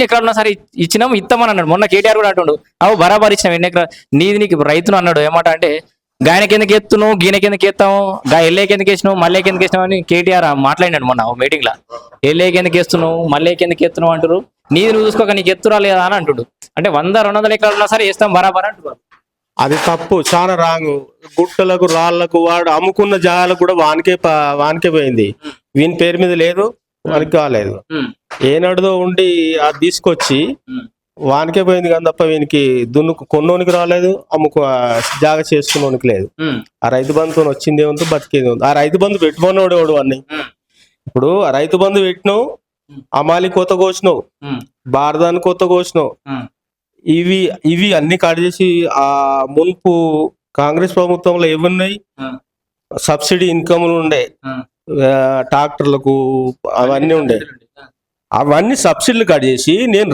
ఎకరాలు ఉన్నా సరే ఇచ్చినాం ఇస్తామని అన్నాడు. మొన్న కేటీఆర్ కూడా అంటుండు అవు బరాబర్ ఇచ్చినాం ఎన్ని ఎకరాలు నీది నీకు రైతును అన్నాడు. ఏమాట అంటే గాయనకి ఎందుకు ఎత్తున్నావు గీనకి ఎందుకు ఎత్తాము ఎల్లేకి ఎందుకు వేసినావు మళ్ళీకి ఎందుకు వేసినావు అని కేటీఆర్ మాట్లాడినాడు మొన్న మీటింగ్ లా. ఎల్లేకి ఎందుకు వేస్తున్నావు మళ్ళీకి ఎందుకు ఎత్తున్నావు అంటారు. నీది నువ్వు చూసుకోక నీకు ఎత్తురా లేదా అని అంటుడు. అంటే 100-200 ఎకరాలు ఉన్నా సరే వేస్తాం బరాబర్ అంటున్నారు. అది తప్పు, చాలా రాంగ్. గుట్టలకు రాళ్లకు వాడు అమ్ముకున్న జాగాలకు కూడా వానికే పోయింది. వీని పేరు మీద లేదు, వానికి కాలేదు. ఏనాడుదో ఉండి అది తీసుకొచ్చి వానికే పోయింది కానీ తప్ప వీనికి కొన్నోనికి రాలేదు, జాగా చేసుకున్నోనికి లేదు. ఆ రైతు బంధుతో వచ్చింది ఏముందో బతికేది ఉంది. ఆ రైతు బంధు పెట్టుకున్నోడు ఎవడు అన్ని. ఇప్పుడు ఆ రైతు బంధు పెట్టినావు, అమాలి కొత్త కోసినావు, బారదాని కొత్త కోసినావు, ఇవి అన్ని కట్ చేసి ఆ మున్పు కాంగ్రెస్ ప్రభుత్వంలో ఏమున్నాయి సబ్సిడీ ఇన్కమ్లు ఉండే, ట్రాక్టర్లకు అవన్నీ ఉండే, అవన్నీ సబ్సిడీలు కట్ చేసి నేను